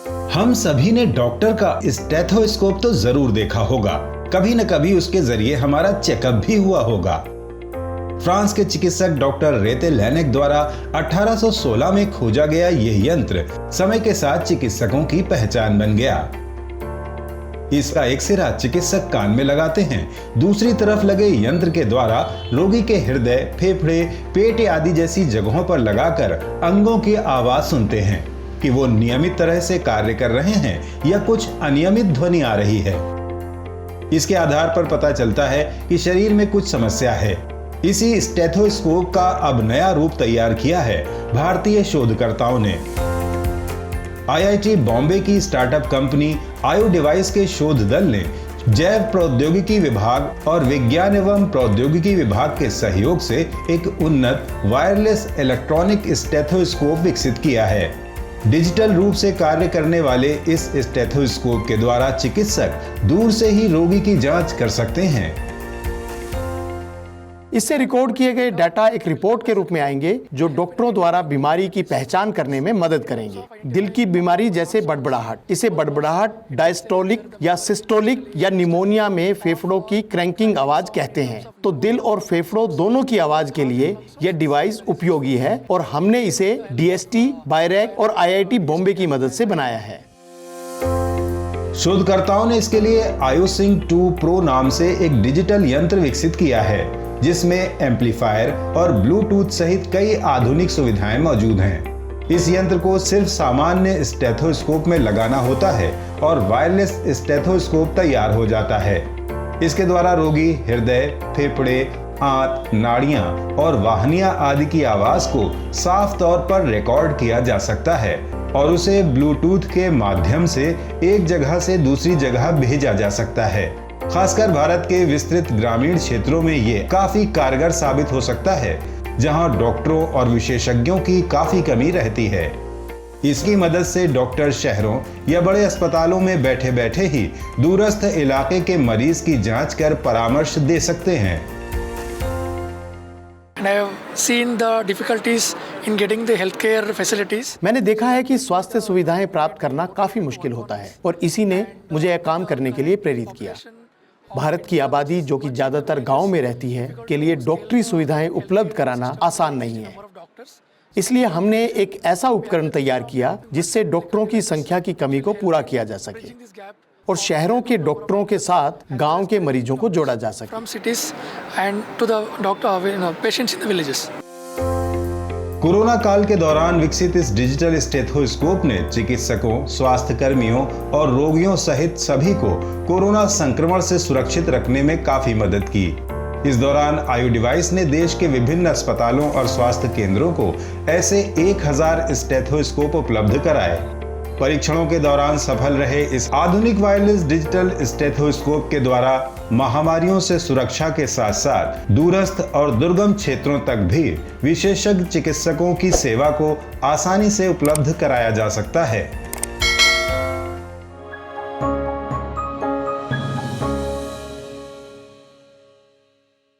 हम सभी ने डॉक्टर का स्टेथोस्कोप तो जरूर देखा होगा। कभी न कभी उसके जरिए हमारा चेकअप भी हुआ होगा। फ्रांस के चिकित्सक डॉक्टर रेते लेनेक द्वारा 1816 में खोजा गया यह यंत्र समय के साथ चिकित्सकों की पहचान बन गया। इसका एक सिरा चिकित्सक कान में लगाते हैं, दूसरी तरफ लगे यंत्र के द्वारा रोगी के हृदय, फेफड़े, पेट आदि जैसी जगहों पर लगाकर अंगों की आवाज सुनते हैं कि वो नियमित तरह से कार्य कर रहे हैं या कुछ अनियमित ध्वनि आ रही है। इसके आधार पर पता चलता है कि शरीर में कुछ समस्या है। इसी स्टेथोस्कोप का अब नया रूप तैयार किया है भारतीय शोधकर्ताओं ने। आईआईटी बॉम्बे की स्टार्टअप कंपनी आयु डिवाइस के शोध दल ने जैव प्रौद्योगिकी विभाग और विज्ञान एवं प्रौद्योगिकी विभाग के सहयोग से एक उन्नत वायरलेस इलेक्ट्रॉनिक स्टेथोस्कोप विकसित किया है। डिजिटल रूप से कार्य करने वाले इस स्टेथोस्कोप के द्वारा चिकित्सक दूर से ही रोगी की जांच कर सकते हैं। इससे रिकॉर्ड किए गए डाटा एक रिपोर्ट के रूप में आएंगे जो डॉक्टरों द्वारा बीमारी की पहचान करने में मदद करेंगे। दिल की बीमारी जैसे बड़बड़ाहट, इसे बड़बड़ाहट डायस्टोलिक या सिस्टोलिक या निमोनिया में फेफड़ों की क्रैंकिंग आवाज कहते हैं। तो दिल और फेफड़ों दोनों की आवाज के लिए यह डिवाइस उपयोगी है और हमने इसे डीएसटी, बायरैक और आईआईटी बॉम्बे की मदद से बनाया है। शोधकर्ताओं ने इसके लिए आयुसिंक 2 प्रो नाम से एक डिजिटल यंत्र विकसित किया है जिसमें एम्पलीफायर और ब्लूटूथ सहित कई आधुनिक सुविधाएं मौजूद हैं। इस यंत्र को सिर्फ सामान्य स्टेथोस्कोप में लगाना होता है और वायरलेस स्टेथोस्कोप तैयार हो जाता है। इसके द्वारा रोगी हृदय, फेफड़े, आंत, नाड़ियां और वाहिनियां आदि की आवाज को साफ तौर पर रिकॉर्ड किया जा सकता है और उसे ब्लूटूथ के माध्यम से एक जगह से दूसरी जगह भेजा जा सकता है। खासकर भारत के विस्तृत ग्रामीण क्षेत्रों में ये काफी कारगर साबित हो सकता है, जहां डॉक्टरों और विशेषज्ञों की काफी कमी रहती है। इसकी मदद से डॉक्टर शहरों या बड़े अस्पतालों में बैठे बैठे ही दूरस्थ इलाके के मरीज की जांच कर परामर्श दे सकते हैं। मैंने देखा है कि स्वास्थ्य सुविधाएं प्राप्त करना काफी मुश्किल होता है और इसी ने मुझे यह काम करने के लिए प्रेरित किया। भारत की आबादी जो कि ज्यादातर गांव में रहती है के लिए डॉक्टरी सुविधाएं उपलब्ध कराना आसान नहीं है। इसलिए हमने एक ऐसा उपकरण तैयार किया जिससे डॉक्टरों की संख्या की कमी को पूरा किया जा सके और शहरों के डॉक्टरों के साथ गांव के मरीजों को जोड़ा जा सके। कोरोना काल के दौरान विकसित इस डिजिटल स्टेथोस्कोप ने चिकित्सकों, स्वास्थ्य कर्मियों और रोगियों सहित सभी को कोरोना संक्रमण से सुरक्षित रखने में काफी मदद की। इस दौरान आयु डिवाइस ने देश के विभिन्न अस्पतालों और स्वास्थ्य केंद्रों को ऐसे 1000 स्टेथोस्कोप उपलब्ध कराए। परीक्षणों के दौरान सफल रहे इस आधुनिक वायरलेस डिजिटल स्टेथोस्कोप के द्वारा महामारियों से सुरक्षा के साथ साथ दूरस्थ और दुर्गम क्षेत्रों तक भी विशेषज्ञ चिकित्सकों की सेवा को आसानी से उपलब्ध कराया जा सकता है।